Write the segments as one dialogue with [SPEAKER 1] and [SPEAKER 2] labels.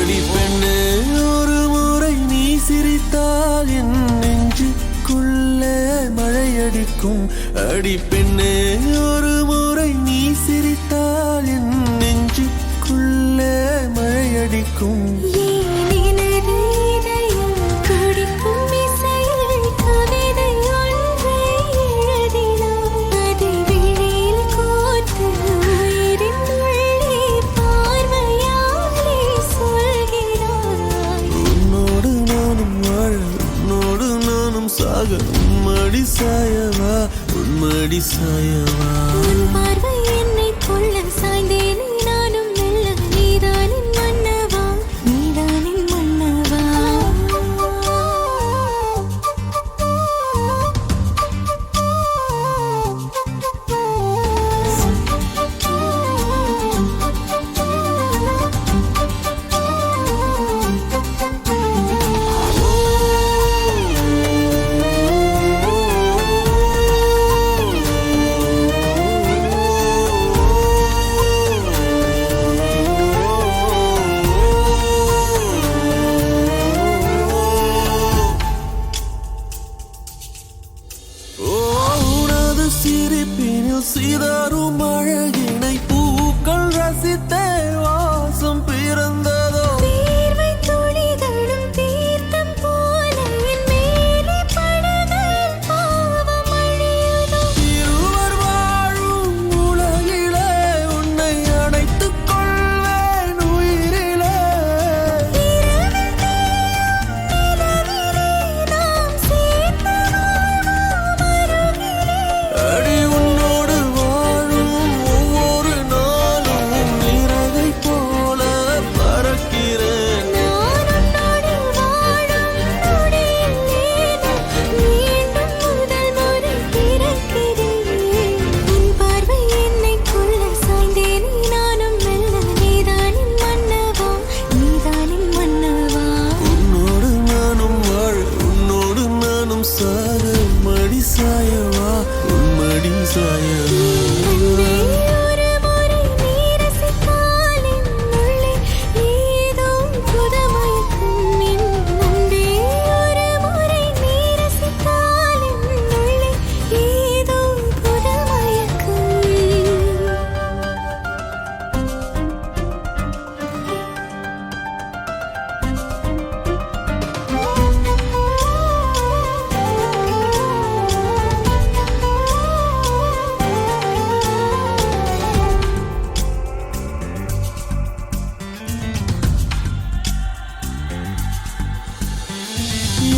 [SPEAKER 1] அடி பெண்ணே ஒரு முறை நீ சிரித்தால் என் நெஞ்சுக்குள்ளே மழையடிக்கும். அடி பெண்ணே ஒரு முறை நீ சிரித்தால் என் நெஞ்சுக்குள்ளே மழையடிக்கும். உன்மடி சாயவா உன்மடி சாயவா
[SPEAKER 2] உன் பார்வை என்னை கொள்ள சாய்ந்தேனே நானும் மெல்ல நீதானின் மன்னவா நீதானின் மன்னவா.
[SPEAKER 1] சிரிப்பினில் சிதறும் அழகினை பூக்கள் ரசித்தே வாசம் பிறந்ததோ.
[SPEAKER 2] தீர்வை துளிகளும் தீர்த்தம் போல என் மேலே படுகையில் பாவம் அழியுதோ.
[SPEAKER 1] இருவர் வாழும் உலகிலே உன்னை அணைத்துக் கொள்வேன் உயிரிலே.
[SPEAKER 2] இரவில் தேயும் நிலவிலே நாம் சேர்ந்து வாழ்வோம் அருகிலே.
[SPEAKER 1] அடி உன்னோடு வாழும் ஒவ்வொரு நாளும் நிறவை போல பறக்கிறேன்.
[SPEAKER 2] நான் உன்னோடு வாழும் நொடியில் மீண்டும் முதல் முறை பிறக்கிறேன். உன் பார்வை என்னை கொள்ள சாய்ந்தேனே நானும் மெல்ல நீதானின் மன்னவா நீதானின் மன்னவா.
[SPEAKER 1] உன்னோடு நானும் வாழ உன்னோடு நானும் சாக மடி சாயவா உன்மடி சாயவா.
[SPEAKER 2] அன்பே ஒரு முறை நீ ரசித்தால் என் உள்ளே ஏதோ புதுமயக்கம். என் அன்பே ஒரு முறை நீ ரசித்தால் என் உள்ளே ஏதோ புதுமயக்கம்.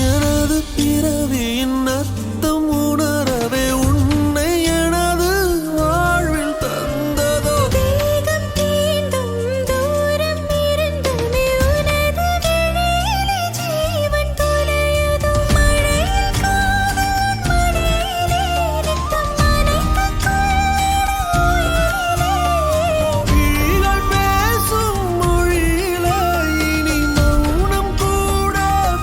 [SPEAKER 1] எனது பிறவியின் அர்த்தம் உணரவே உன்னை எனது வாழ்வில் தந்ததோ.
[SPEAKER 2] வேகம் தீண்டும் தூரம் இருந்துமே உனது விழியிலே ஜீவன் தொலையுதோ. மழையில் காதல் மடியிலே ரத்தம் நனைத்துக் கொள்ளிட உயிரிலே.
[SPEAKER 1] விழிகள் பேசும் மொழியிலே இனி மௌனம் கூட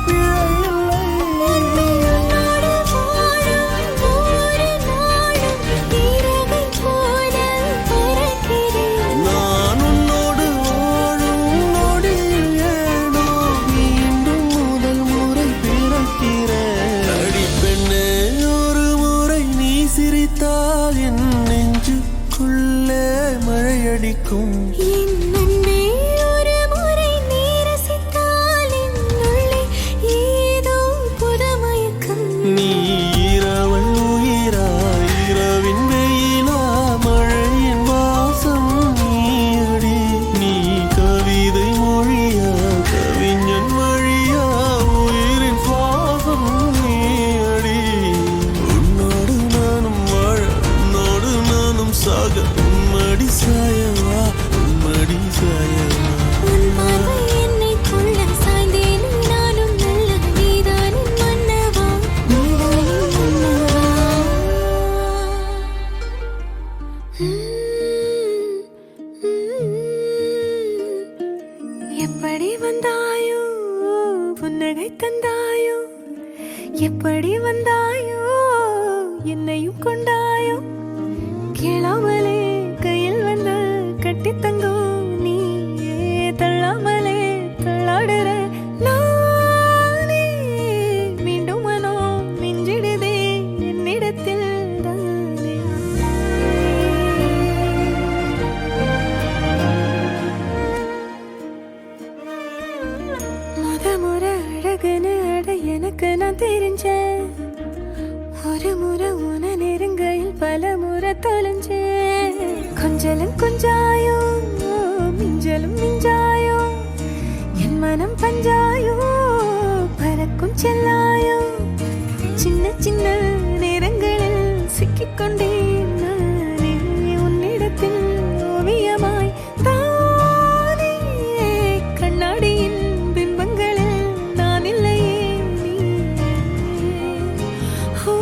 [SPEAKER 1] பிழையில்லை.
[SPEAKER 2] உன்னோடு வாழும் ஒவ்வொரு நாளும் இறகை போல பறக்கிறேன்.
[SPEAKER 1] நான் உன்னோடு வாழும் நொடியில் ஏனோ மீண்டும் முதல் முறை பிறக்கிறேன். அடி பெண்ணே ஒரு முறை நீ சிரித்தால் என் நெஞ்சுக்குள்ளே மழையடிக்கும்.
[SPEAKER 2] என் அன்பே ஒரு முறை நீ ரசித்தால் என் உள்ளே ஏதோ புதுமயக்கம்.
[SPEAKER 1] நீ இரவல் உயிரா இரவின் வெயிலா மழையின் வாசம் நீயடி. நீ கவிதை மொழியா கவிஞன் வழியா உயிரின் சுவாசம் நீயடி. உன்னோடு நானும் வாழ உன்னோடு நானும் சாக உன்மடி சாயவா உன்மடி சாயவா.
[SPEAKER 2] உன் பார்வை என்னை கொள்ள சாய்ந்தேனே நானும் மெல்ல நீதானின் மன்னவா நீதானின் மன்னவா. எப்படி வந்தாயோ புன்னகை தந்தாயோ எப்படி வந்தாயோ என்னையும் கொண்டாயோ. கேளாமலே கையில் வந்து கட்டி தங்கும் நீயே தள்ளாமலே தள்ள எனக்கு நான் தெரிஞ்சேன். ஒரு முறை உன நெருங்கையில் பல முறை தொலைஞ்சேன். கொஞ்சலும் கொஞ்சாயோ மிஞ்சலும் மிஞ்சாயோ என் மனம் பஞ்சாயோ பறக்கும் செல்லாயோ சின்ன சின்ன நேரங்களில் சிக்கிக்கொண்டேன் நானே உன்னிடத்தில் ஓவியமாய் தானே கண்ணாடியின் பிம்பங்களில் நான் இல்லையே நீயே. ஓ,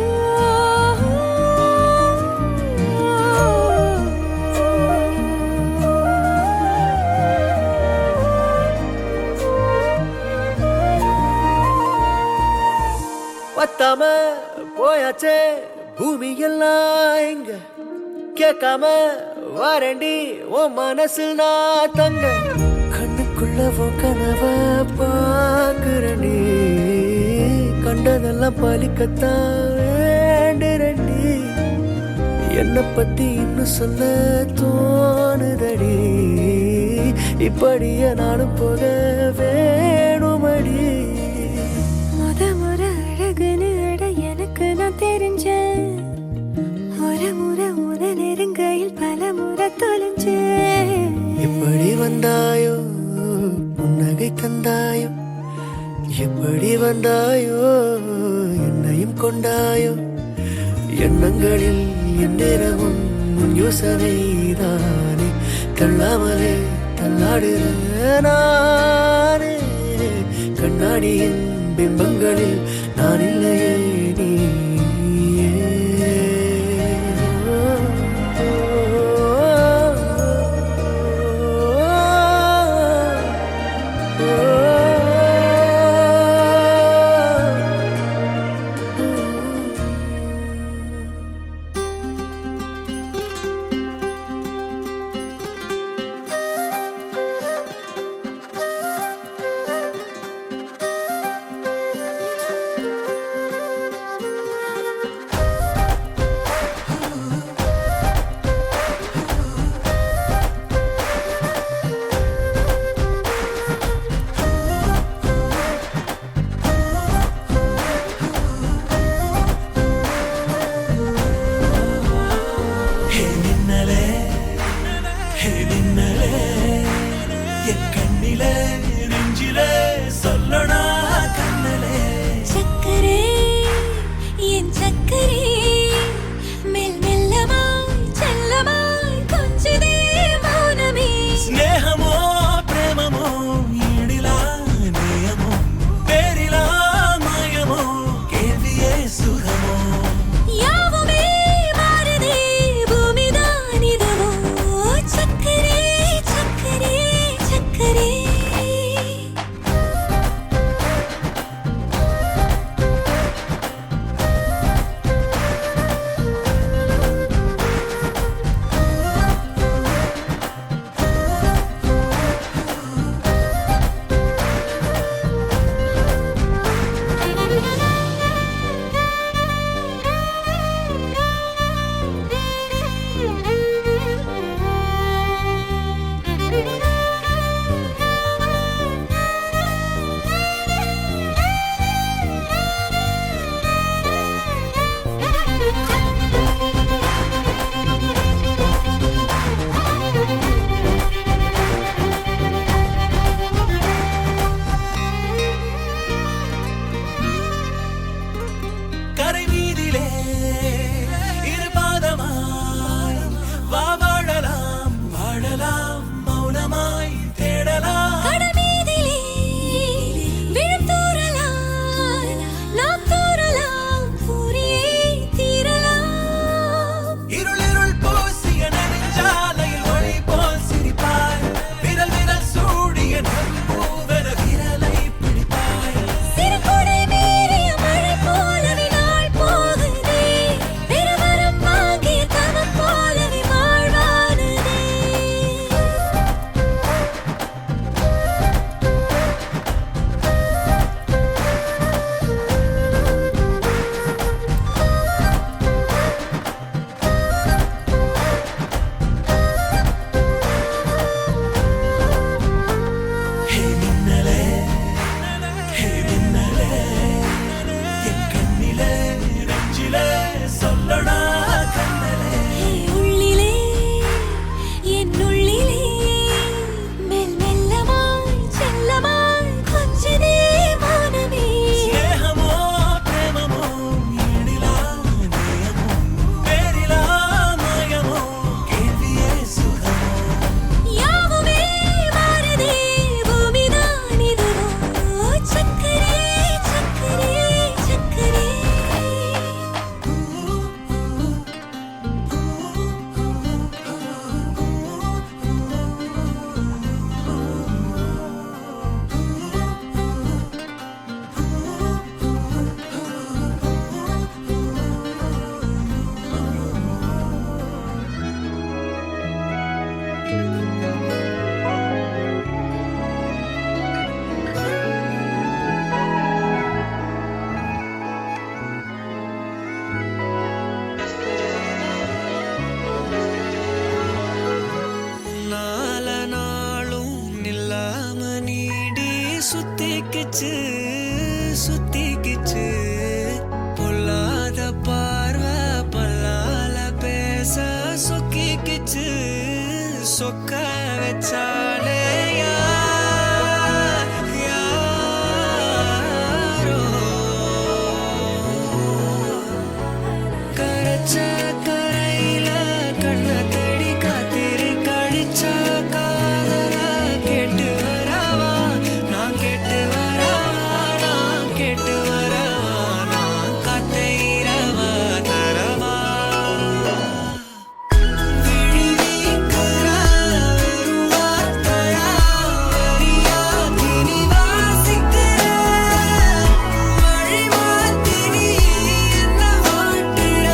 [SPEAKER 3] பத்தாம போயாச்சே பூமி எல்லாம் இங்க கேட்காம வாரண்டி உன் மனசில் நான் தங்க கண்ணுக்குள்ள உன் கனவ பாக்குறண்டி கண்டதெல்லாம் பலிக்கத்தான் வேண்டுறண்டி என்னை பத்தி இன்னும் சொல்ல தோணுதடி இப்படியே நானும் போக வேணுமடி
[SPEAKER 2] முறை அழகுன்னு அட எனக்கு நான் தெரிஞ்சேன். ஒரு முறை உன நெருங்கையில் பல முறை தொலைஞ்சேன்.
[SPEAKER 3] எப்படி வந்தாயோ புன்னகை தந்தாயோ எப்படி வந்தாயோ என்னையும் கொண்டாயோ எண்ணங்களில் எந்நேரமும் உன் யோசனை தானே தள்ளாமலே தள்ளாடுற நானே கண்ணாடியின் பிம்பங்களில் நான் இல்லையே நீயே. சுத்திக்கிச்சு சுத்திக்கிச்சு பொல்லாத பார்வை பல்லால பேச சொக்கிக்கிச்சு சொக்க வச்சாலே யாரோ கரைச்ச கரையில கண்ண தேடி காத்திரு கழிச்ச காதல கேட்டு வரவா நான் கேட்டு வரவா நான் கேட்டு வரவா நான் காத்தைரவா தரவா விழி வீக்கிற வெறும் வார்த்தையா வரியா தினி வாசிக்கிற வழி மாத்தி நீ என்ன வாட்டுற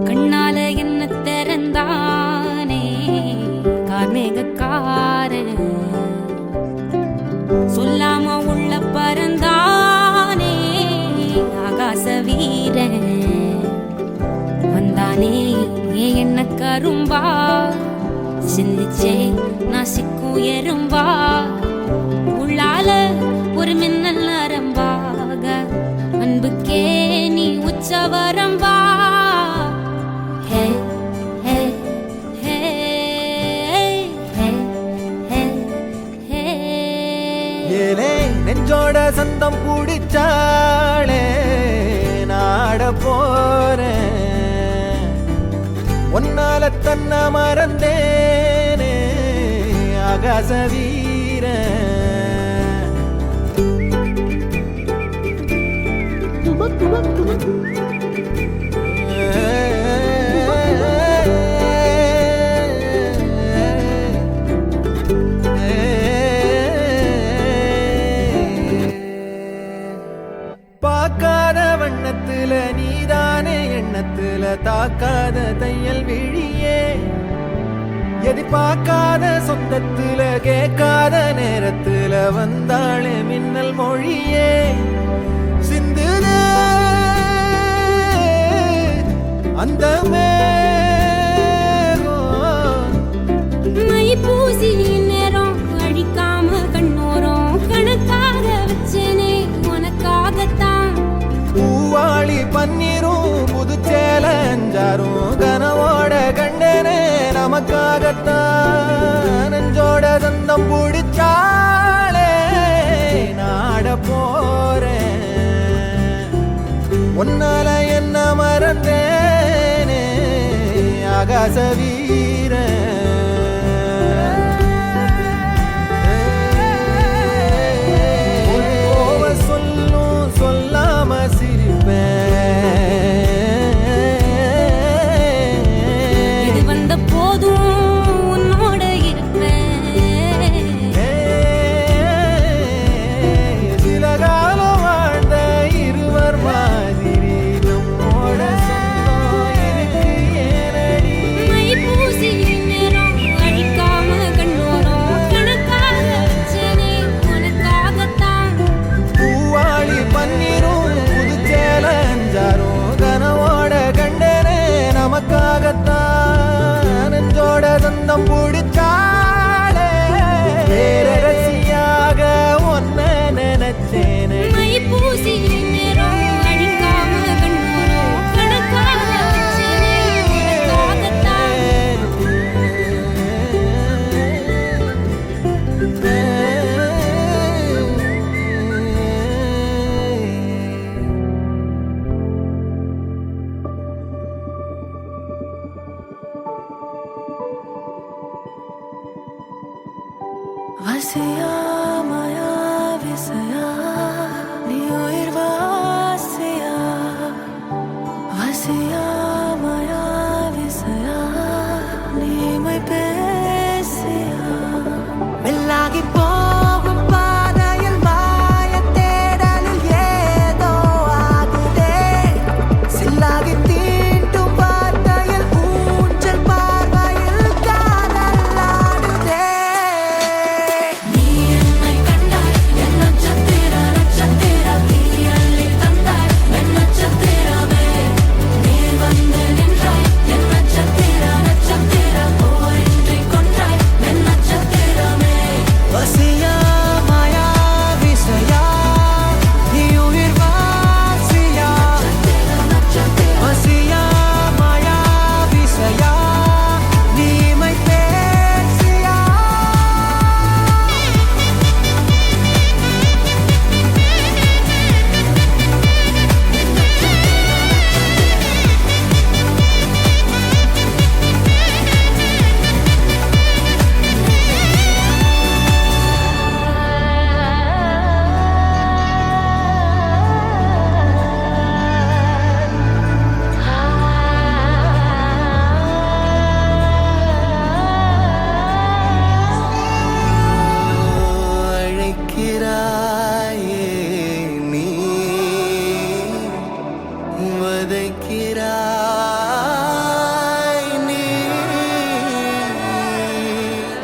[SPEAKER 2] கண்ணால என்ன திறந்தானே கார்மேகக்காரன் சொல்லாம உள்ள பறந்தானே ஆகாச வீரன் வந்தானே என்ன கரும்பா சிந்திச்சே நான் சிக்கும் எறும்பா உள்ளால ஒரு மின்னல் நரம்பாக அன்புக்கே நீ உச்சவரம்பா
[SPEAKER 3] நெஞ்சோட சந்தம் பிடிச்சாளே நாட போறேன் ஒன்னால தன்ன மறந்தேனே ஆகாச வீரன் பார்க்காத வண்ணத்துல நீதானே எண்ணத்துல தாக்காத தையல் விழியே எதிர்பார்க்காத சொந்தத்துல கேட்காத நேரத்துல வந்தாளே மின்னல் மொழியே சிந்துதே அந்த
[SPEAKER 2] மை பூசி நேரம் அழிக்காம கண்ணோரம் கணக்காக வச்சேனே உனக்காகத்தான்
[SPEAKER 3] நமக்காகத்தான் நெஞ்சோட சொந்தம் பிடிச்சாலே நாட போறேன் உன்னால என்ன மறந்தேனே ஆகாச வீரன் சொல்லாம சிரிப்பேன்
[SPEAKER 2] இது வந்த போதும் உன்னோட இருப்பேன்
[SPEAKER 3] சில காலம் வாழ்ந்த இருவர் மாதிரி நம்மோட சொந்தம் இருக்கு ஏனடி
[SPEAKER 2] மை பூசி நேரம் அழிக்காம கண்ணோரம் கணக்காக வச்சனே உனக்காகத்தான்
[SPEAKER 3] பூவாளி பன்னீரும் புதுச்சேல அஞ்சாரும் கனவோட கண்டனே நமக்காகத்தான் நெஞ்சோட சொந்தம் பிடிச்சாலே பேரரசியாக ஒன்ன நினைச்சேனே
[SPEAKER 2] மை பூசி நேரம் அழிக்காம கண்ணோரம் கணக்காக வச்சனே உனக்காகத்தான் வசியா மாயா விசயா நீ உயிர் வாசியா வசியா மாயா விசயா நீமை பேசியா மெல்லாகி போகும் பாதையில் மாய தேடலில் ஏதோ ஆகுதே சில்லாகி தீண்டும் வார்த்தையில் ஊஞ்சல் பார்வையில் காதலாடுதே நீ என்னை கண்டாய் என் நட்சத்திர நட்சத்திரம் நீ அள்ளி தந்தாய் என் நட்சத்திரமே நீர் வந்து நின்றாய் என் நட்சத்திர நட்சத்திரம் போரின்றி கொன்றாய் என் நட்சத்திரமே வசியா மாயா விசயா நீ உயிர் வாசியா வசியா மாயா விசயா நீமை பேசியா
[SPEAKER 1] அழைக்கிறாயே நீ வதைக்கிறாய் நீ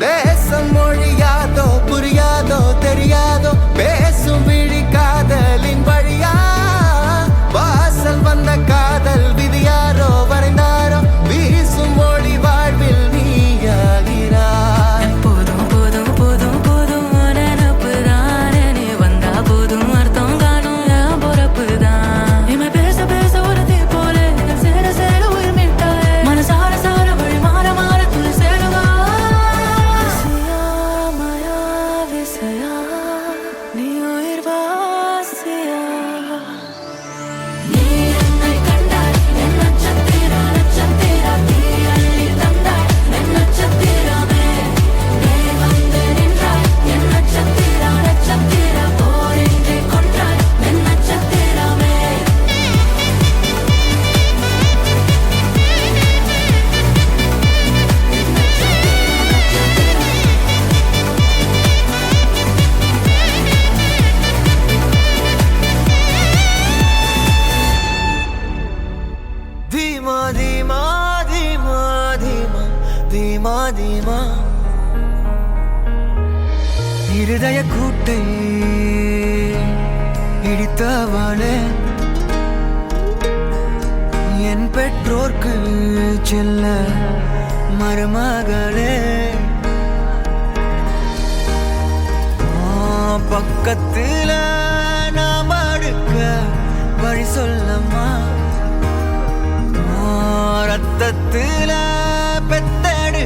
[SPEAKER 3] தேசம் மொழியாதோ புரியாதோ தெரியாதோ பேசும் விழி காதலின் வழியா வாசல் வந்த காதல் விதியாரோ வரைந்தாரோ வீசும் மொழி வாழ்வில் நீயாகிறாய்
[SPEAKER 2] போதும் போதும் போதும் போதும் நினப்பு தான் நீ வந்தா போதும் அர்த்தம் காணும் என் பொறப்பு தான் இமை பேச பேச ஒரு தீ போல சேர சேர உயிர் மிட்டாய் மனசார சார வழி மாற மாற துளி சேருவா மாயா விசயா நீ உயிர் வாசியா நீ என்னை கண்டாய் என் நட்சத்திர நட்சத்திரம் நீ அள்ளி தந்தாய் என் நட்சத்திரமே நீ வந்து நின்றாய் என் நட்சத்திர நட்சத்திரம் போரின்றி கொன்றாய் என் நட்சத்திரமே
[SPEAKER 3] धीमा धीमा धीमा धीमा धीमा धीमा இருதய கூட்டை இடித்தவளே என் பெற்றோர்க்கு செல்ல மருமகளே பக்கத்துல நாம் அடுக்க வழி சொல்லம்மா ரத்தத்துல பெத்தெடுக்க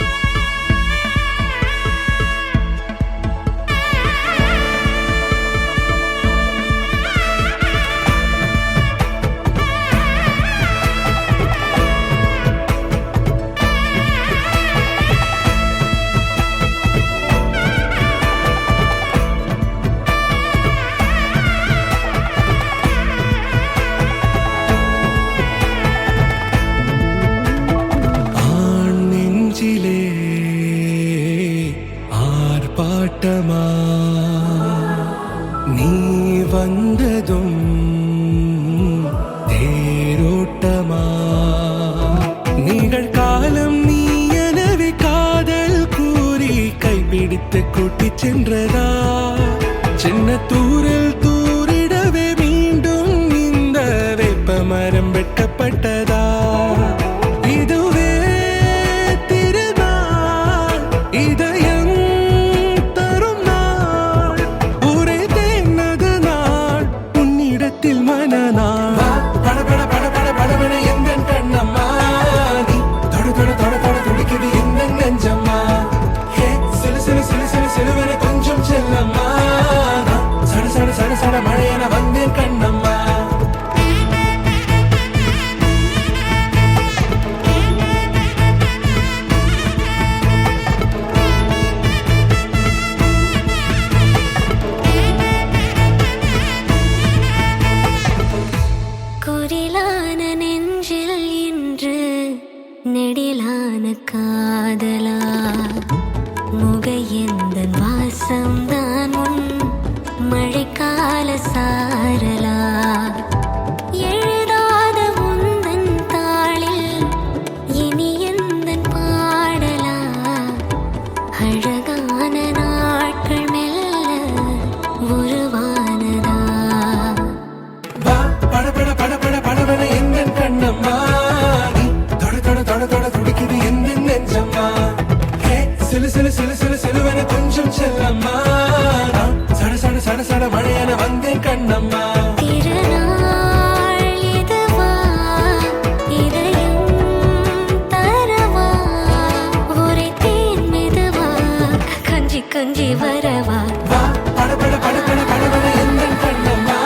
[SPEAKER 4] சென்றதா சின்ன தூரில் தூரிடவே மீண்டும் இந்த வேப்ப மரம் வெட்டப்பட்டதா இதுவே திருநாள் இதயம் தரும் நாள் ஒரே தேனது நாள் உன்னிடத்தில் மனநாள் படபட படபட படபட எந்த கண்ணம்மா நீ தொட தொட தொட தொட துடிக்குது எந்த நெஞ்சம்மா ஹே சிலு சிலு சிலு சிலு சிலுவென கொஞ்சம் செல்லம்மா சட சட சட சட மழையென வந்தேன் கண்ணம்மா
[SPEAKER 5] குரிலான நெஞ்சில் இன்று நெடிலான காதலா முகையெந்தன் வாசம்தான் உன் மழைக்கால சாரலா எழுதாத உந்தன் தாளில் இனி எந்தன் பாடலா அழகான நாட்கள் மெல்ல உருவானதா
[SPEAKER 4] படபட படபட படபட எந்த கண்ணம்மா நீ தொட தொட தொட தொட துடிக்குது எந்த நெஞ்சம்மா ஹே சிலு சிலு சிலு சிலு சிலுவென கொஞ்சம் செல்லம்மா சட சட சட சட மழையென வந்தேன் கண்ணம்மா
[SPEAKER 5] திருநாள் இதுவா இதயம் தரவா ஒரே தேன் மெதுவா கஞ்சி கஞ்சி வரவா
[SPEAKER 4] படபட படபட படபட எந்த கண்ணம்மா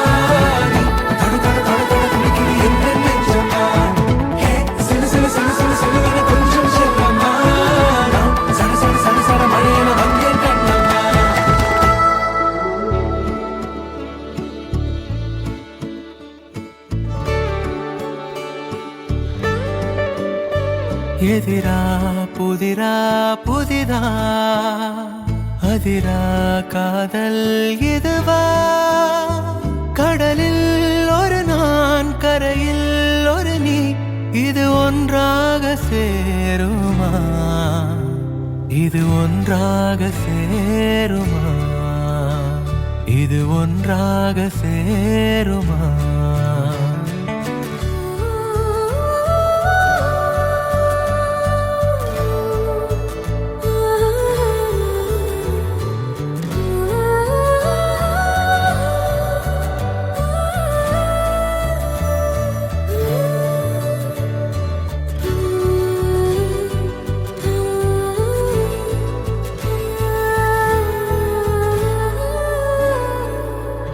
[SPEAKER 4] நீ தொட தொட தொட தொட துடிக்குது எந்த நெஞ்சம்மா ஹே சிலு சிலு சிலு சிலு சிலுவென கொஞ்சம் செல்லம்மா சட சட சட சட மழையென வந்தேன் கண்ணம்மா எதிரா புதிரா புதிதா அதிரா காதல் இதுவா கடலில் ஒரு நான் கரையில் ஒரு நீ இது ஒன்றாக சேருமா இது ஒன்றாக சேருமா இது ஒன்றாக சேருமா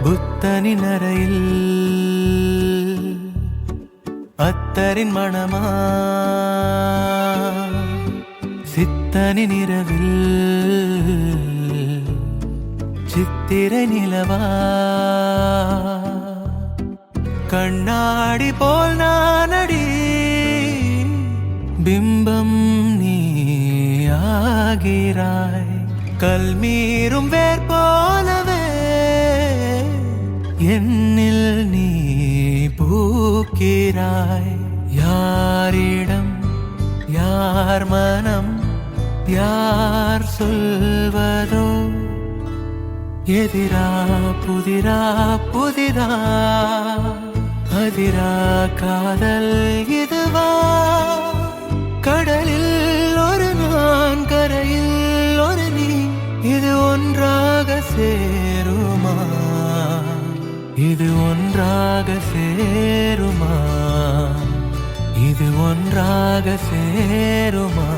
[SPEAKER 4] புத்தனின் அறையில் அத்தரின் மணமா சித்தனின் இரவில் சித்திரை நிலவா கண்ணாடி போல் நானடி பிம்பம் நீ ஆகிறாய் கல்மீறும் வேர் போலவே என்னில் நீ பூக்கிறாய் யாரிடம் யார் மனம் யார் சொல்வதோ எதிரா புதிரா புதிதா அதிரா காதல் இதுவா கடலில் ஒரு நான் கரையில் ஒரு நீ இது ஒன்றாக சேருமா இது ஒன்றாக சேருமா இது ஒன்றாக சேருமா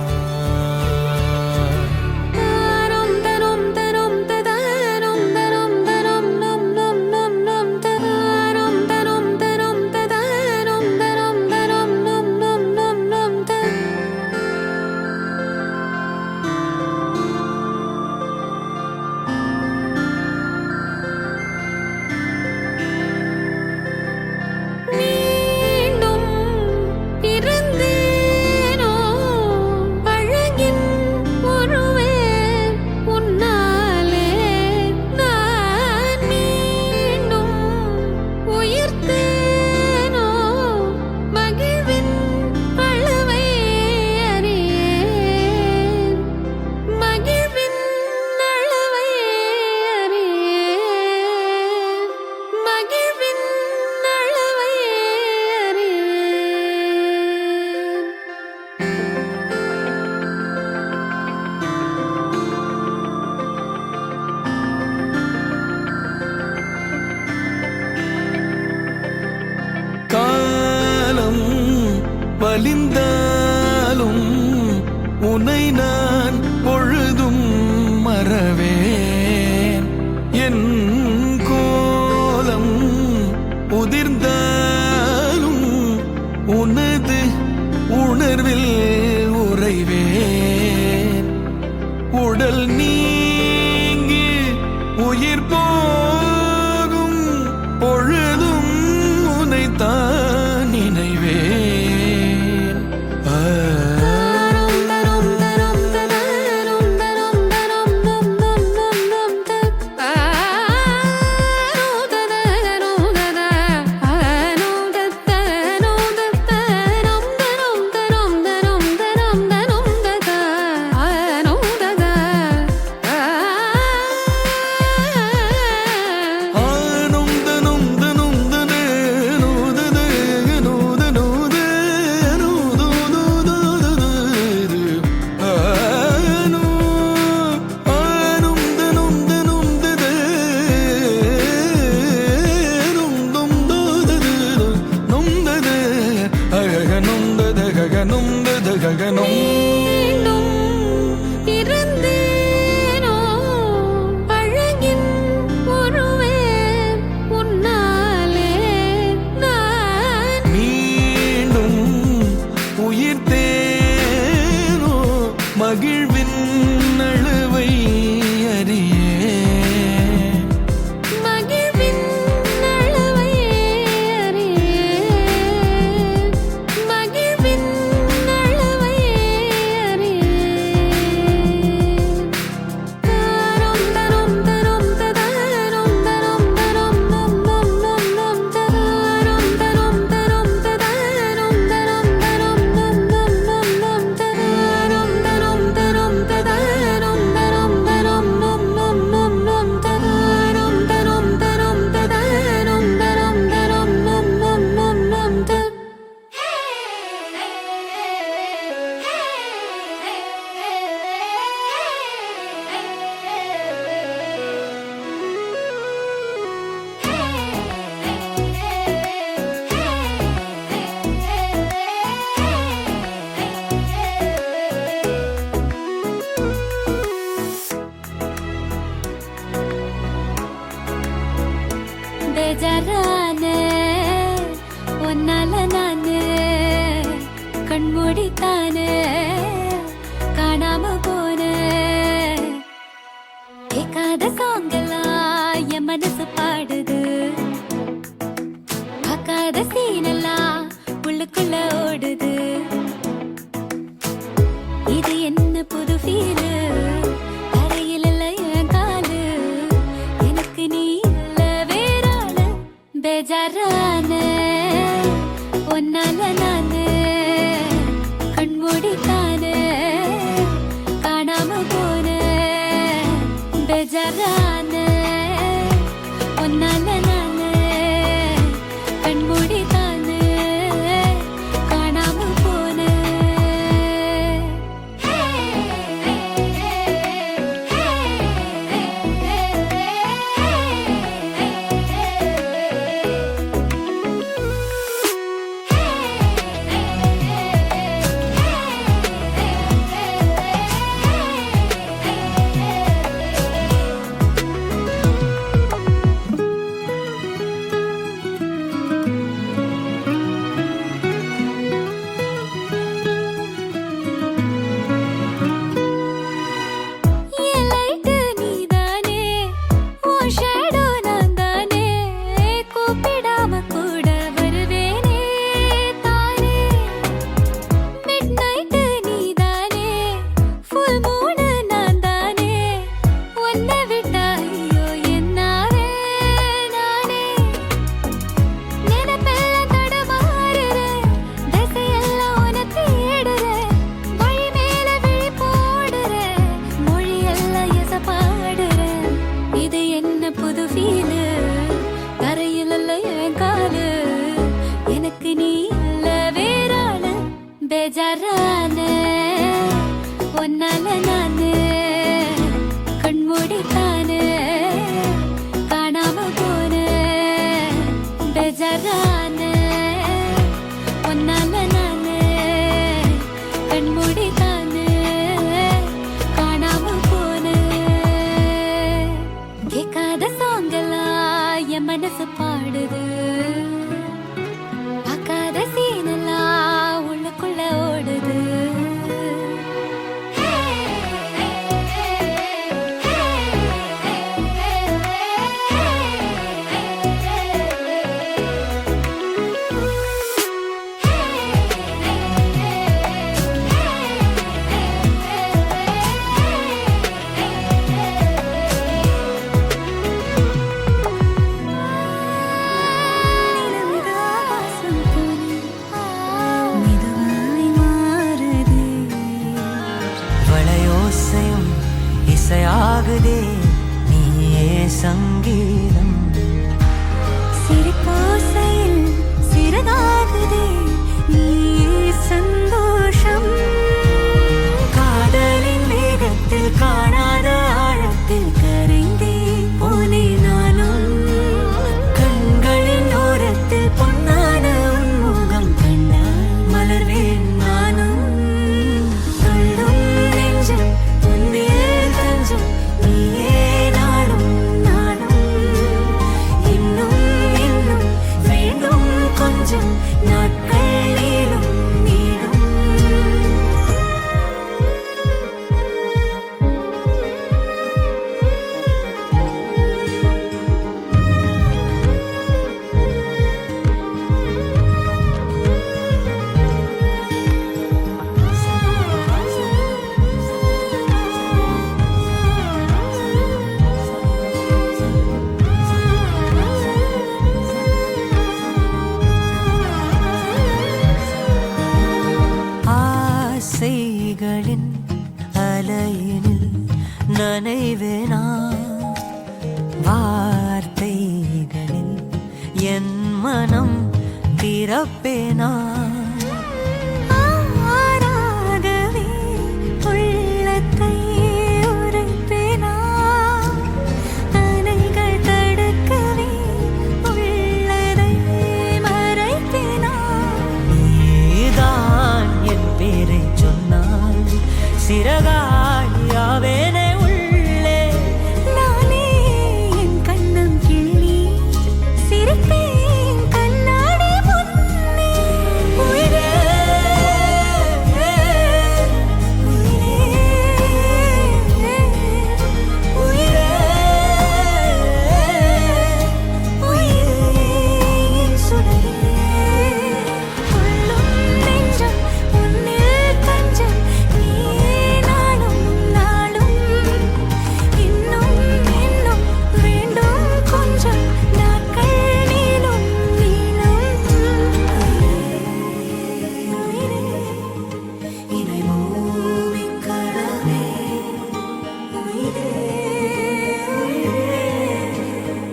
[SPEAKER 5] மீண்டும் பிறந்தேனோ
[SPEAKER 4] நலிந்தாலும் உனை நான் பொழுதும் மறவேன். என் கோலம் உதிர்ந்தாலும் உனது உணர்வில் உறைவேன். உடல் நீங்கி உயிர் போகும் பொழுதும் உனைத்தான் நினைவேன்.
[SPEAKER 5] மீண்டும் இருந்தேனோ அழகின் உருவே உன்னாலே நான்
[SPEAKER 4] மீண்டும் உயிர்த்தேனோ மகிழ்வின் அழுவை அறியே.
[SPEAKER 5] மகிழ்வின் அளவை அறியேன். மகிழ்வின் அளவை அறியேன். தரும் தரும் தரும் தரும் தரும் தரும் நம் நம் நம் நம் தரும் தரும் தரும் தரும் தரும் தரும் நம் நம் நம் நம் தரும் தரும் தரும் தரும் தரும் தரும் நம் நம் நம் நம் தரும் தரும் தரும் தரும் தரும் தரும் நம் நம் நம் நம் பேஜாரான உன்னால நானு கண்மூடித்தானே காணாம போன கேட்காத சாங்கெல்லாம் என் மனசு பாடுது. பார்க்காத சீனெல்லாம் உள்ளுக்குள்ள ஓடுது. இது என்ன புது ஃபீலு தரையில் இல்ல என் காலு எனக்கு நீ இல்ல வேறாளு. பேஜாரான உன்னால நானு கண்மூடித்தானே காணாம போன பேஜாரான உன்னால நானு கண்மூடித்தானே காணாம போன பேஜாரான ஒன்னால நானு கண்மூடித்தானே காணாம போன பேஜாரான ஒன்னால நானு
[SPEAKER 3] சங்கீதம்
[SPEAKER 5] சிரிப்போசையில் சிறகாகுதே நீ சந்தோஷம் காதலின் வேகத்தில் காணாத ஆழத்தில் கரைந்தே போனே நானும் கண்களின் ஓரத்தில் பொன்னான உன்முகம் கண்டால் மலர்வேன் நானும் துள்ளும் நெஞ்சம் உன்மேல் தஞ்சம் நீயே நாடும் நாடும் இன்னும் இன்னும் வேண்டும் கொஞ்சம் நாட்கள் நீளும் நீளும்
[SPEAKER 3] ஆசைகளின் அலையினில் நனைவேனா வார்த்தைகளில் என் மனம் திறப்பேனா
[SPEAKER 5] ஆராகவே உள்ளத்தை உரைப்பேனா அணைகள் தடுக்கவே உள்ளதை மறைப்பேனா
[SPEAKER 3] நீதான் என் பேரை சொன்னால் சிறகாயாவேனே உள்ளே
[SPEAKER 5] நானே என் கண்ணம் கிள்ளி சிரிப்பேன் கண்ணாடி முன்னே உயிரே உயிரே உயிரே என் சுடரே உள்ளும் நெஞ்சம் உன்னில் தஞ்சம் நீயே நாளும் நாளும் இன்னும் இன்னும் வேண்டும் கொஞ்சம் நாட்கள் நீளும் நீளும் உயிரே இணை பூமிக் கடவே உயிரே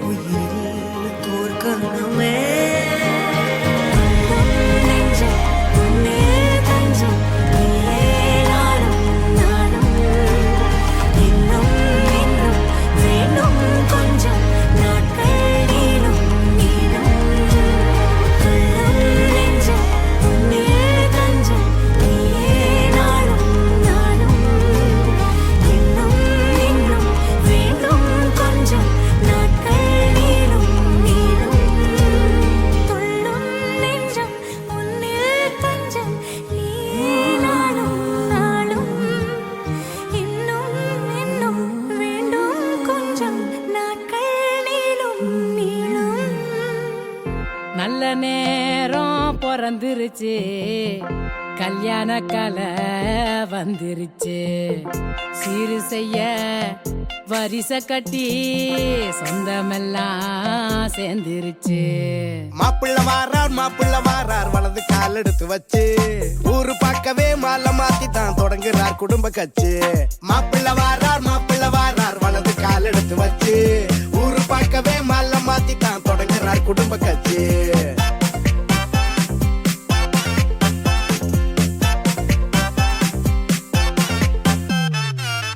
[SPEAKER 3] உயிரில் கோர்க்கணுமே
[SPEAKER 5] நெஞ்சம் உன்னில் தஞ்சம் நீயே நாளும் நாளும் இன்னும் இன்னும் வேண்டும் கொஞ்சம் நாட்கள் நீளும் நீளும் நெஞ்சம் உன்னில் தஞ்சம் நீயே நாளும் நாளும் இன்னும் இன்னும் வேண்டும் கொஞ்சம் நாட்கள் நீளும் நீளும் துள்ளும் நெஞ்சம் உன்னில் தஞ்சம் நீயே நாளும் நாளும் இன்னும் இன்னும் வேண்டும் கொஞ்சம் நாட்கள் நீளும் நீளும்
[SPEAKER 2] நல்ல நேரம் பிறந்துருச்சு கல்யாண கலை வந்துருச்சு சீரு செய்ய வரிசை கட்டி சொந்தமெல்லாம் சேர்ந்துருச்சு
[SPEAKER 1] மாப்பிள்ள வாரார் வலது கால் எடுத்து வச்சு ஊரு பார்க்கவே மாலை மாத்தி தான் தொடங்குறார் குடும்ப கட்சி மாப்பிள்ள வாரார் வலது கால் எடுத்து வச்சு ஊரு பார்க்கவே மாலை மாத்தி தான் தொடங்குறார் குடும்ப கட்சி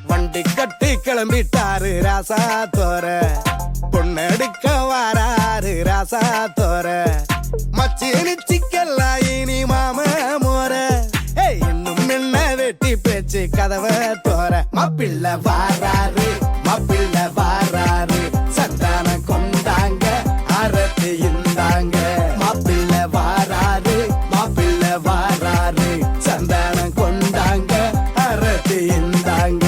[SPEAKER 1] வண்டி கட்டி கிளம்பிட்டாரு ராசா தோர பொண்ணெடுக்க வாராரு ராசா தோர மச்சி நிச்சிக்கெல்லாம் இனி மாம மோர இன்னும் என்ன வெட்டி பேச்சு கதவை தோர மாப்பிள்ள வாராரு சந்தானம் கொண்டாங்க அரத்து இந்தாங்க மாப்பிள்ள வாராரு சந்தானம் கொண்டாங்க அரத்து இந்தாங்க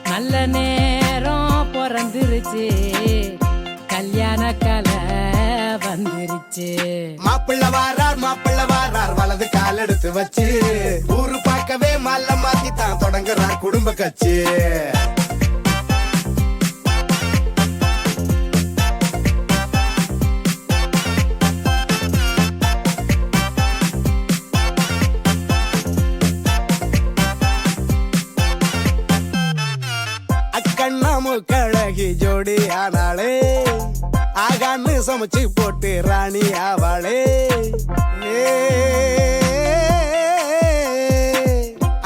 [SPEAKER 2] நல்ல நேரம் பிறந்துருச்சு கல்யாண கலை வந்துருச்சு
[SPEAKER 1] மாப்பிள்ள வாரார் வலது கால் எடுத்து வச்சு ஊரு பார்க்கவே மாலை மாத்தி தான் தொடங்குறார் குடும்ப கட்சி கண்ணாமு கழகி ஜோடி சமைச்சு போட்டு ராணி ஆவாளே.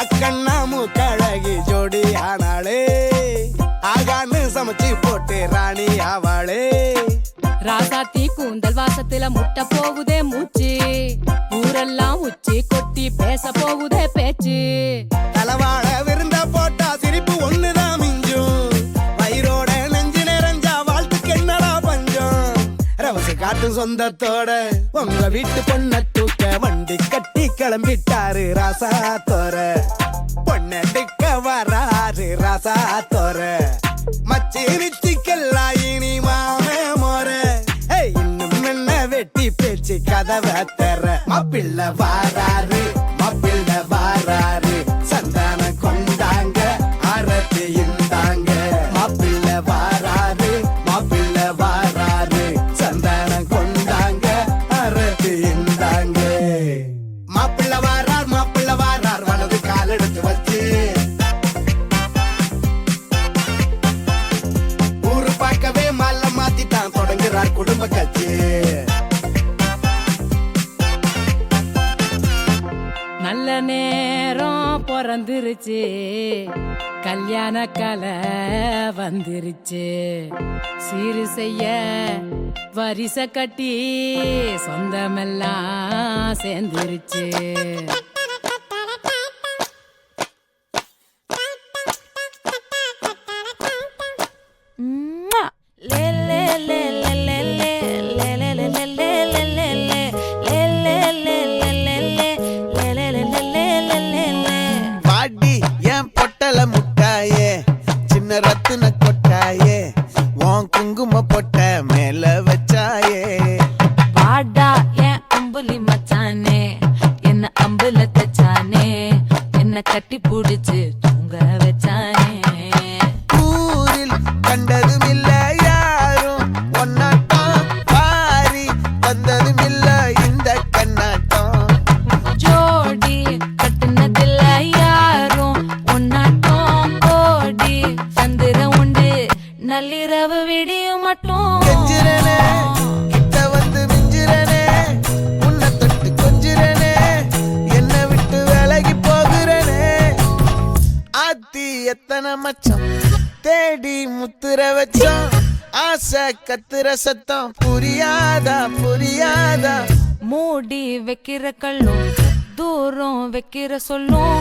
[SPEAKER 1] அக்கண்ணா மூக்கழகி ஜோடி ஆனாளே. ஆகான்னு சமைச்சு போட்டு ராணி ஆவாளே.
[SPEAKER 5] ராசாத்தி கூந்தல் வாசத்துல முட்ட போகுதே மூச்சு. ஊரெல்லாம் உச்சி கொட்டி பேச போகுதே பேச்சு.
[SPEAKER 1] தலவாழ விருந்த போட்டா சிரிப்பு ஒண்ணுதான் மிஞ்சும். வயிறோட நெஞ்சு நிறைஞ்சா வாழ்த்துக்கு என்னடா பஞ்சம். ரவசு காட்டு சொந்தத்தோட உங்க வீட்டு பொண்ண தூக்க வண்டி கட்டி கிளம்பிட்டாரு ராசாத்தோர. பொண்ணடிக்க வராரு ராசாத்தோர. மச்சி நிச்சிக்கெல்லாம் இனி மாமே மோர. இன்னும் என்ன வெட்டி பேச்சு கதவை தர. மாப்பிள்ள வாராரு மாப்பிள்ள வாராரு. சந்தான கொண்டாங்க ஆரத்தி இந்தாங்க. மாப்பிள்ள வாராரு மாப்பிள்ள வாராரு. சந்தான கொண்டாங்க ஆரத்தி இந்தாங்க. மாப்பிள்ள வாரார் மாப்பிள்ள வாரார் வலது கால் எடுத்து வச்சு. ஊரு பார்க்கவே மாலை மாத்திட்டான் தொடங்குறார் குடும்ப கட்சி.
[SPEAKER 5] நல்ல நேரம் பிறந்துருச்சு. கல்யாண கலை வந்துருச்சு. சீரு செய்ய வரிசை கட்டி சொந்தமெல்லாம் சேர்ந்துருச்சு.
[SPEAKER 1] பாடி என் பொட்டல முட்டாயே சின்ன ரத்தின கொட்டாயே உன் குங்கும பொட்ட மேல வச்சாயே.
[SPEAKER 2] வாடா என் அம்புலி மச்சானே என்ன அம்புல தச்சானே என்ன கட்டி புடிச்சு தூங்க வச்சானே.
[SPEAKER 1] ஊரில் கண்டதும் இல்ல யாரும் ஒன்னாட்டம். பாரி வந்ததும் இல்ல இந்த கண்ணாட்டம்.
[SPEAKER 2] ஜோடி கட்டுனதில்ல யாரும் ஒன்னாட்டம். கோடி சந்திரம் உண்டு நள்ளிரவு விடியும் மட்டும்.
[SPEAKER 1] கெஞ்சிரனே கிட்ட வந்து மிஞ்சிரனே. உன்னை தொட்டு கொஞ்சிரனே என்ன விட்டு விலகி போகிறனே. ஆத்தி எத்தனை மச்சம் தேடி முத்துற வச்சோம். ஆசை கத்துற சத்தம் புரியாதா புரியாதா.
[SPEAKER 2] மூடி வைக்கிற கல்லும் தூரம் வைக்கிற சொல்லும்.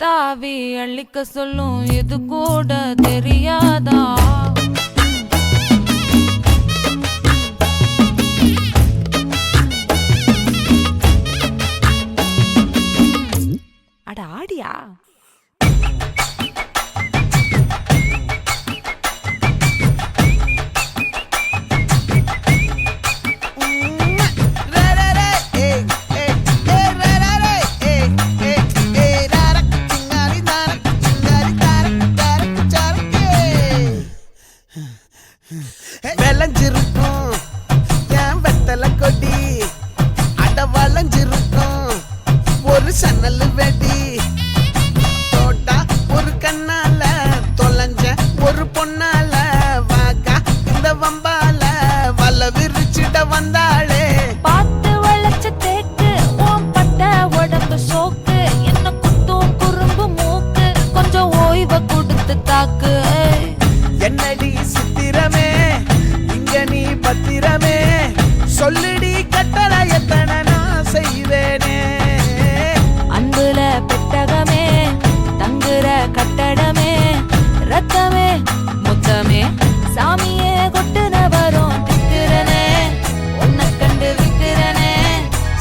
[SPEAKER 2] தாவி அள்ளிக்க சொல்லும் இது கூட தெரியாதா. அட ஆடியா.
[SPEAKER 1] விளைஞ்சிருக்கும் என் வெத்தலை கொடி. அட வளைஞ்சிருக்கும் ஒரு சன்னல் வெடி. தோட்டா ஒரு கண்ணால தொலைஞ்ச ஒரு பொண்ணால. வாக்கா இந்த வம்பால வல விரிச்சிட வந்தாளே.
[SPEAKER 2] பார்த்து வளைச்ச தேக்கு உன் பட்ட உடம்பு சோக்கு. என்ன குத்தும் குறும்பு மூக்கு கொஞ்சம் ஓய்வை கொடுத்து தாக்கு.
[SPEAKER 1] என்னடி சித்திரமே இங்க நீ பத்திரமே. சொல்லுடி கட்டளை எத்தனை நான் செய்வேனே.
[SPEAKER 2] அன்புல பெட்டகமே தங்குற கட்டடமே. ரத்தமே முத்தமே சாமியே கொட்டுன வரும் திக்கிறனே. உன்னை கண்டு விக்கிறனே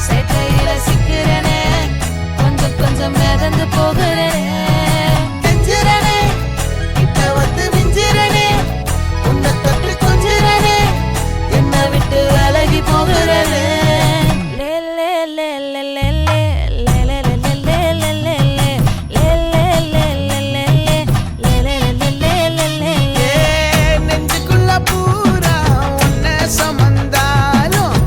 [SPEAKER 2] சேட்டையில சிக்கிறனே. கொஞ்சம் கொஞ்சம் மிதந்து போகிறனே.
[SPEAKER 1] கெஞ்சிரனே கிட்ட வந்து மிஞ்சிரனே. உன்னை தொட்டு கொஞ்சிரனே என்ன விட்டு விலகி போகிறனே.
[SPEAKER 2] லே லே லே லே லே லே லே லே லே லே லே லே லே லே லே லே லே லே லே.
[SPEAKER 1] நெஞ்சுக்குள்ள பூரா உன்னை சுமந்தாலும்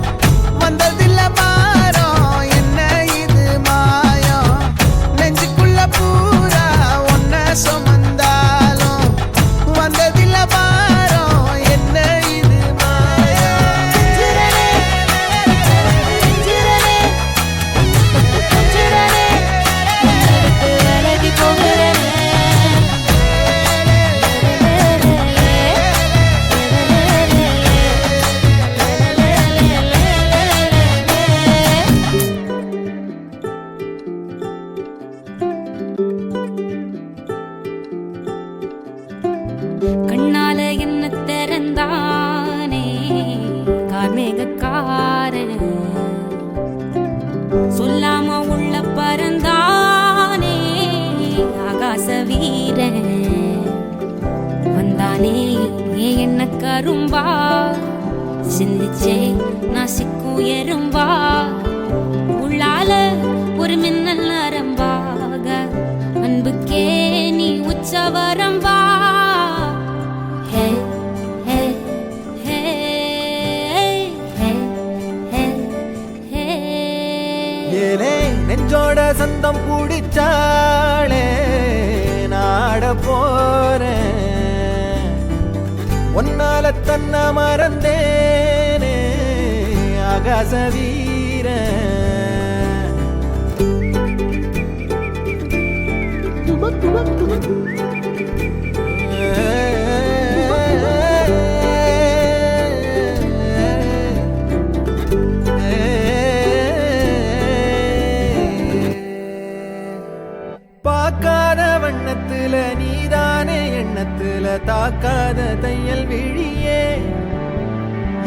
[SPEAKER 1] வந்ததில்ல பாரம் என்ன இது மாயம். நெஞ்சுக்குள்ள பூரா
[SPEAKER 5] வீரன் வந்தானே என்ன கரும்பா சிந்திச்சே நான் சிக்கும் எறும்பா உள்ளால ஒரு மின்னல் நரம்பாக அன்புக்கே நீ உச்சவரம்பா ஹே ஹே ஹே ஹே ஹே ஹே
[SPEAKER 3] ஏலே நெஞ்சோட சந்தம் பிடிச்சாளே நாட போறேன் ஒன்னால தன்ன மறந்தேனே ஆகாச வீரன் பார்க்காத வண்ணத்துல நீதானே எண்ணத்துல தாக்காத தையல் விழியே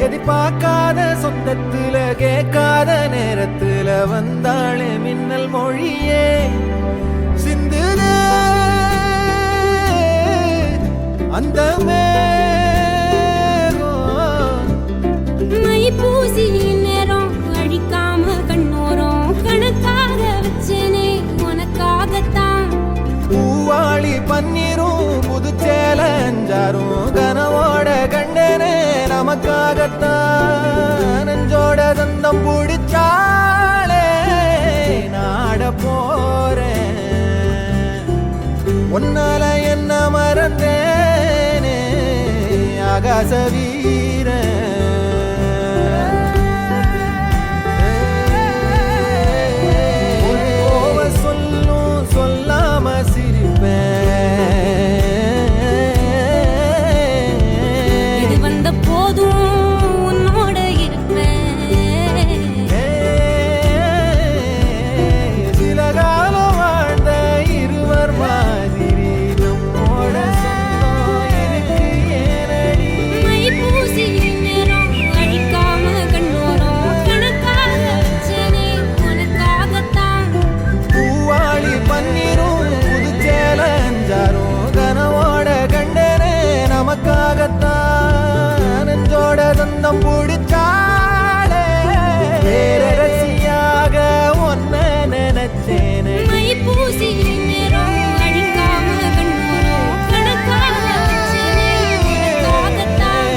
[SPEAKER 3] எதிர்பார்க்காத சொந்தத்துல கேட்காத நேரத்துல வந்தாளே மின்னல் மொழியே சிந்துதே அந்த மேகம்
[SPEAKER 5] மை பூசி நேரம் அழிக்காம கண்ணோரம் கணக்காக வச்சேனே உனக்காகத்தான்
[SPEAKER 3] பூவாளி பன்னீரும் புதுச்சேல அஞ்சாரும் கனவோட கண்டனே நமக்காகத்தான் நெஞ்சோட சந்தம் பிடிச்சாளே நாட போறேன் ஒன்னால என்ன மறந்தேனே ஆகாச வீரன் சொல்லும் சொல்லாம சிரிப்பேன்
[SPEAKER 5] இது வந்த போதும் உன்னோட இருப்பேன்
[SPEAKER 3] சில காலம் வாழ்ந்த இருவர் மாதிரி நம்மோட சொந்தம் எனக்கு ஏனடி
[SPEAKER 5] மை பூசி நேரம் அழிக்காம கண்ணோரம் கணக்காக வச்சேனே உனக்காகத்தான்
[SPEAKER 3] பூவாளி பன்னீரும் புதுச்சேல அஞ்சாரும் கனவோட கண்டனே நமக்காகத்தான் நெஞ்சோட சொந்தம் பிடிச்சாளே பேரரசியாக ஒன்ன நினைச்சேனே
[SPEAKER 5] மை பூசி நேரம் அழிக்காம கண்ணோரம் கணக்காக வச்சேனே உனக்காகத்தான்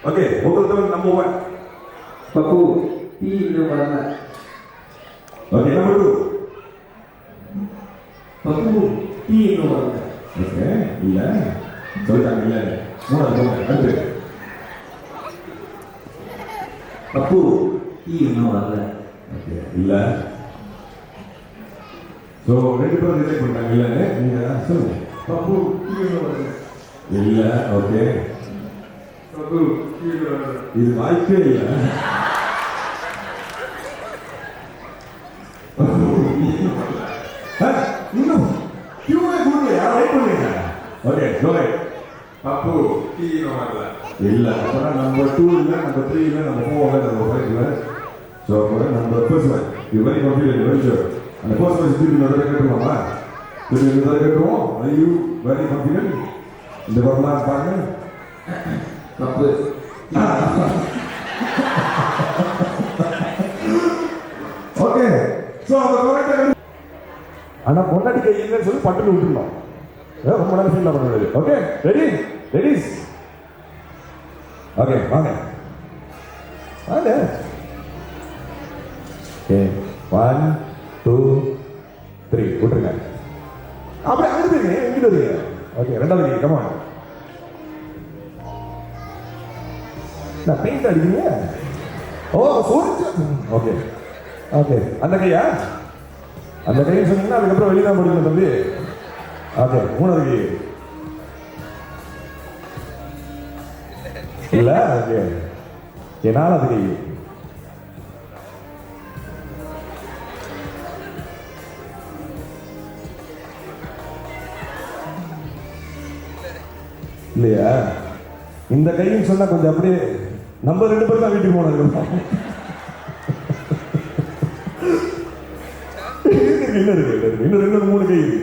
[SPEAKER 6] Okay, vocal tone number 1.
[SPEAKER 7] Papu, P இன்னும் வரல.
[SPEAKER 6] Okay, number 2.
[SPEAKER 7] Papu, P இன்னும் வரல.
[SPEAKER 6] Okay, இல்ல. சொல்லிட்டாங்க இல்ல. மூணாவது போங்க. அடுத்து.
[SPEAKER 7] Papu, P இன்னும் வரல.
[SPEAKER 6] Okay, இல்ல. So, ரெண்டு பேரும் ரிஜெக்ட் பண்ணிட்டாங்க இல்லன்னு நீங்க சொல்லுங்க.
[SPEAKER 7] Papu, P இன்னும் வரல.
[SPEAKER 6] இல்ல, ஓகே.
[SPEAKER 7] Papu, P இன்னும் வரல.
[SPEAKER 6] இது வாய்ப்பே இல்ல. இன்னும் கியூவே கொடுக்கலையா? வெயிட் பண்ணுங்க. Okay, go ahead.
[SPEAKER 4] Pappu tea வரல.
[SPEAKER 6] இல்ல, அப்பனா நம்பர் 2 இல்ல, நம்பர் 3 இல்ல, நம்பர் 4 இல்ல, நம்பர் 5 இல்ல. ஸோ அப்போ number first one you very confident, very sure. அந்த ஃபர்ஸ்ட் ஒன் திருப்பி இன்னொரு கேட்டுருவோமா? திருப்பி இன்னொரு கேட்டுருவோம். I you very confident? இந்த வரலாம் பாருங்க.
[SPEAKER 7] Papu,
[SPEAKER 6] ஓகே, ஸோ அந்த கரெக்டாக ஆனால் பொண்டாட்டி கை இல்லைன்னு சொல்லி பட்டுன்னு விட்டுருந்தோம். ரொம்ப நேரம் ஃபீல் பண்ணுறது. Okay, ready ரெடிஸ். ஓகே, வாங்க வாங்க. ஓகே, 1 2 3 விட்டுருங்க. அப்படி அங்கிட்டு எங்கிட்ட வருங்க. ஓகே, ரெண்டாவது கை கமான். நான் பெயிண்ட் அடிக்கிறீங்க. ஓ சோரிச்சு. ஓகே ஓகே, அந்த கையா? அந்த கையை சொன்னீங்கன்னா அதுக்கப்புறம் வெளியே தான் படிக்கணும் தம்பி. ஓகே, மூணாவது கை இல்ல. ஓகே ஓகே, நாலாவது கை இல்லையா? இந்த கைன்னு சொன்னா கொஞ்சம் அப்படியே நம்ம ரெண்டு பேரும் தான் வீட்டுக்கு போனது. இன்னும் இருக்கு, இன்னும் 2 3 கை இருக்கு.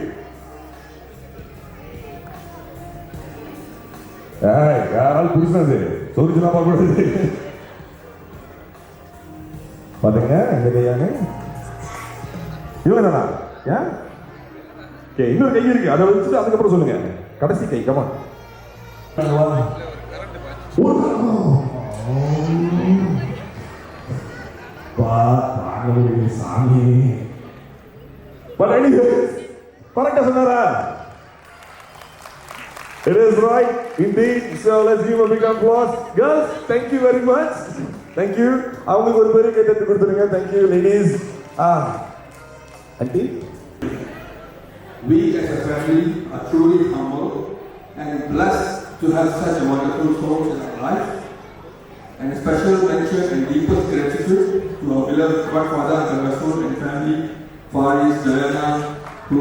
[SPEAKER 6] யாராலும் புரிசாது சொரிச்சுனா பார்க்க பாத்தீங்க. இந்த கையாங்க இவங்க தானா? ஏன் இன்னொரு கை இருக்கு, அதை வச்சுட்டு அதுக்கப்புறம் சொல்லுங்க. கடைசி கை கமா. சாமி கரெக்டா சொன்னாரா? It is right indeed. So let's give a big applause. Girls, thank you very much. Thank you. அவங்களுக்கு ஒரு பெரிய கை தட்டி கொடுத்துருங்க. Thank you ladies. Auntie,
[SPEAKER 8] we as a family are truly humble and blessed to have such a wonderful souls in our life. And a special mention and deepest gratitude to our beloved godfather Uncle Rasool and family, Faris, Diana, who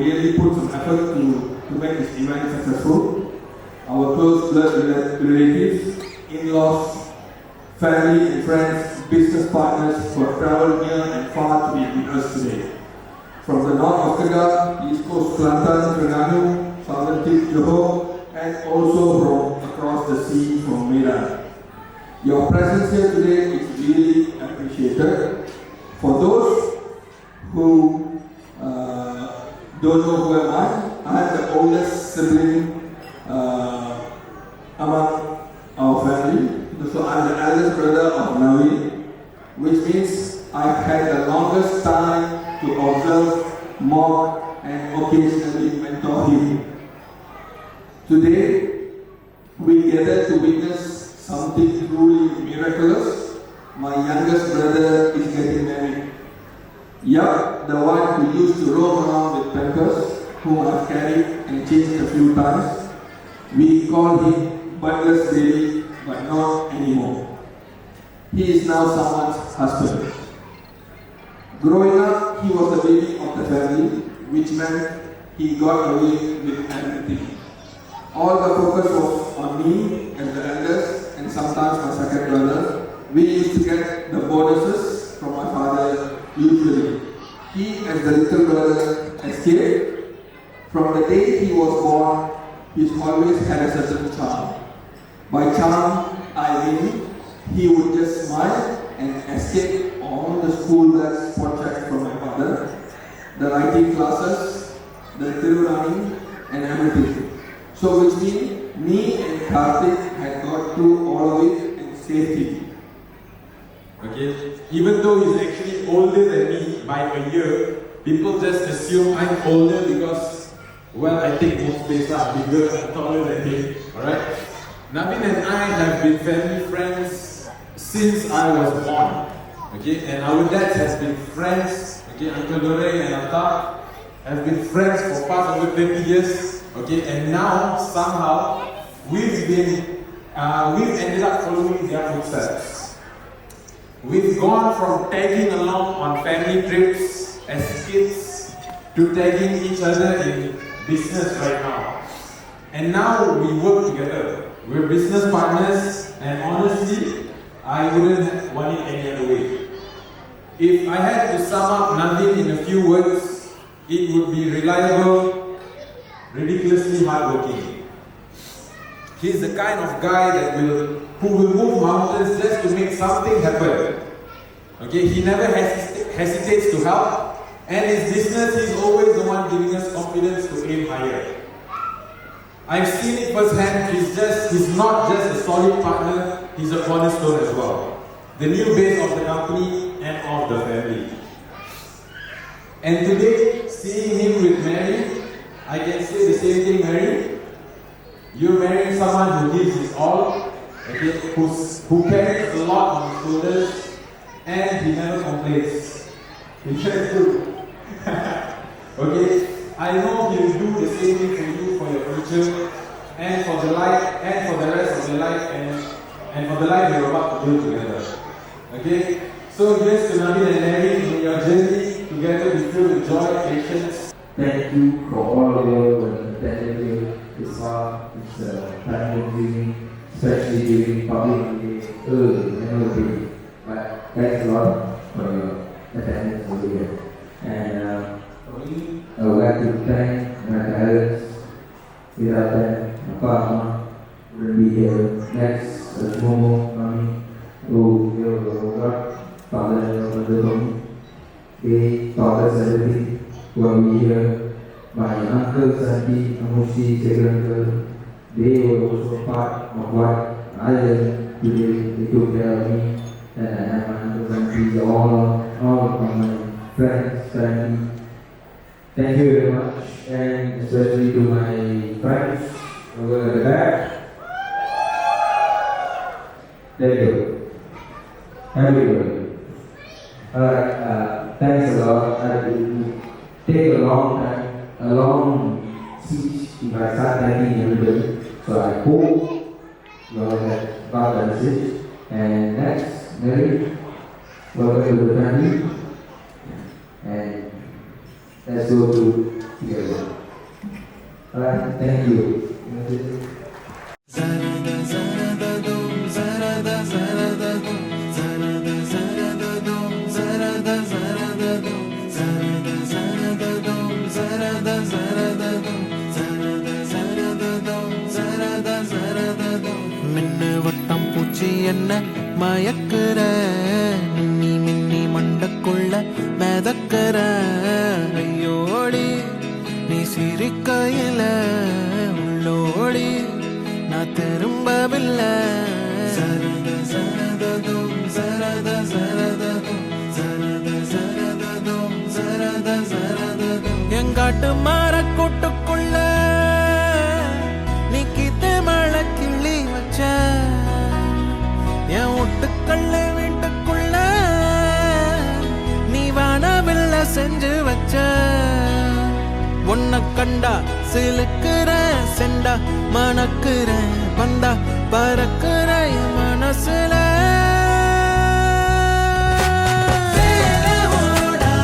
[SPEAKER 8] really put some effort to make this event successful. Our close blood relatives, in-laws, family and friends, business partners who have traveled near and far to be with us today. From the north of Kedah, east coast Kelantan, Terengganu, southern tip Johor, and also from across the sea from Medan. Your presence here today is really appreciated. For those who don't know who am I am the oldest sibling among our family. So I'm the eldest brother of Navi, which means I had the longest time to observe, mock, and occasionally mentor him. Today, we gather to witness something truly miraculous. My youngest brother is getting married. Yup, the one who used to roam around with Pampers, whom I've carried and changed a few times. We call him Butler's baby, but not anymore. He is now someone's husband. Growing up, he was the baby of the family, which meant he got away with everything. All the focus was on me as the eldest and sometimes my second brother. We used to get the bonuses from my father usually. He, as the little brother, escaped. From the day he was born, he's always had a certain charm. By charm, I mean he would just smile and escape all the school bags projects from my mother, the writing classes, the Tirunani, and everything. So which means me and Karthik had got through all of it in safety.
[SPEAKER 9] Okay, even though he's actually older than me by a year, people just assume I'm older because, well, I think most days are bigger and taller than him. Alright? Navin and I have been family friends since I was born. Okay, and our dads has been friends. Okay, Uncle Dore and Anta have been friends for past over 20 years. Okay, and now somehow we've ended up following their footsteps. We've gone from tagging along on family trips as kids to tagging each other in business right now. And now we work together. We're business partners, and honestly, I wouldn't want it any other way. If I had to sum up Navin in a few words, it would be reliable, ridiculously hardworking. He's the kind of guy who will move mountains just to make something happen. Okay, he never hesitates to help, and his business, he's always the one giving us confidence to aim higher. I've seen it firsthand. He's not just a solid partner, he's a cornerstone as well. The new base of the company and of the family. And today, seeing him with Mary, I can say the same thing, Mary. You're marrying someone who gives his all, okay, who carries a lot on his shoulders, and he never complains. He just do. Okay, I know he will do the same thing for you for your future, and for the life, and for the rest of your life, and for the life you're about to build together. Okay, so here's to Navin and Mary in your journey together. We feel with joy, patience.
[SPEAKER 7] Thank you for all of your attention. It's hard, it's time-consuming, especially during public holiday. But thanks a lot for your attendance over here. And for me, I would like to thank my parents. Without them, my Mama wouldn't be here. Next, Momo, Mami, Father and Mother Tommy. They taught us everything while we here. My uncles, auntie, Amushi, Segruncle, they were also part of what I learned today. They took care of me, and I have my uncles, aunties, all of my friends, family. Thank you very much, and especially to my friends over the back. Thank you. Everybody. Alright, thanks a lot. I will take a long speech if I start thanking everybody. So I hope you all have got the message. And next, Mary, welcome to the family. And let's go to together. Alright, thank you.
[SPEAKER 4] மின்னு வட்டம் பூச்சி என்ன மயக்குற மின்னி மின்னி மண்டக்குள்ள மிதக்குற ஐயோடி நீ சிரிக்கையில உள்ளோடி நான் திரும்பவில்லை சரத சரததும் சரத சரததும் சரத சரததும் சரத சரததும் எங்காட்டு மரக்கூட்டுக்குள்ள நீ கித்து மழை கிள்ளி வச்ச என் ஒட்டுக்கல்ல வீட்டுக்குள்ள நீ வானவில்ல செஞ்சு வச்ச உன்னை கண்டா சிலுக்குற செண்டா மணக்குற பந்தா பறக்குற என் மனசுல சேல ஓடா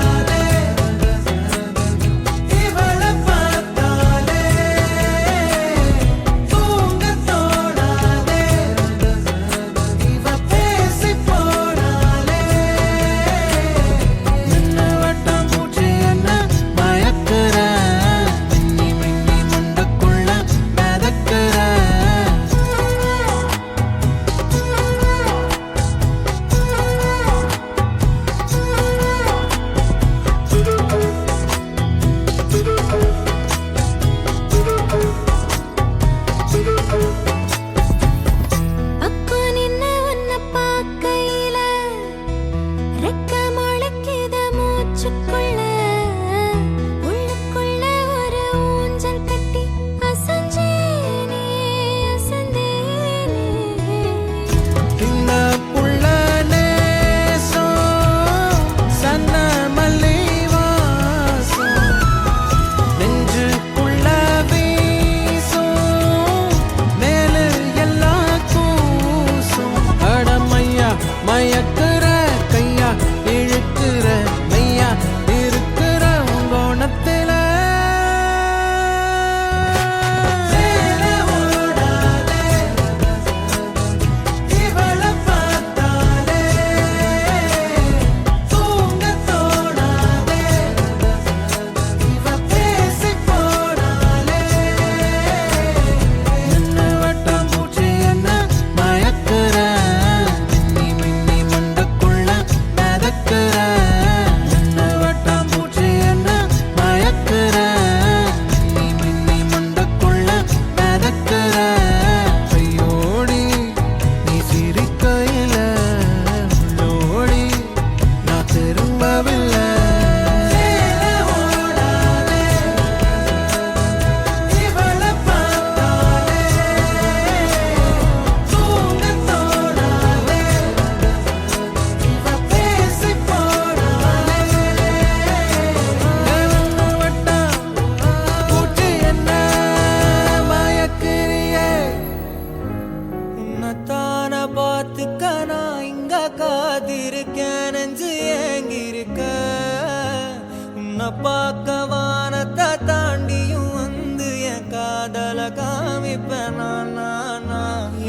[SPEAKER 3] உன்னை பார்க்க வானத்தை தாண்டியும் வந்து என் காதல காமிப்பேன் நான்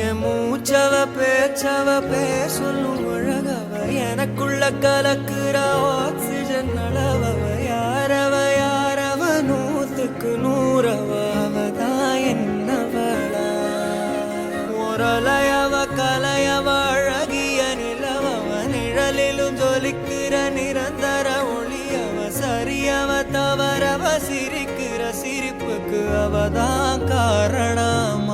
[SPEAKER 3] என் மூச்சவ பேச்சவ பேசலும் அழகவ எனக்குள்ள கலக்குற ஆக்சிஜன் அளவவ யாரவ நூத்துக்கு நூறவ அவதான் என்னவளா முரலையவ கலையவ அழகிய நிலவவ நிழலிலும் ஜொலிக்கிற நிரந்தர ஒளியவ சரியவ தவறவ சிரிக்கிற சிரிப்புக்கு அவதான் காரணம்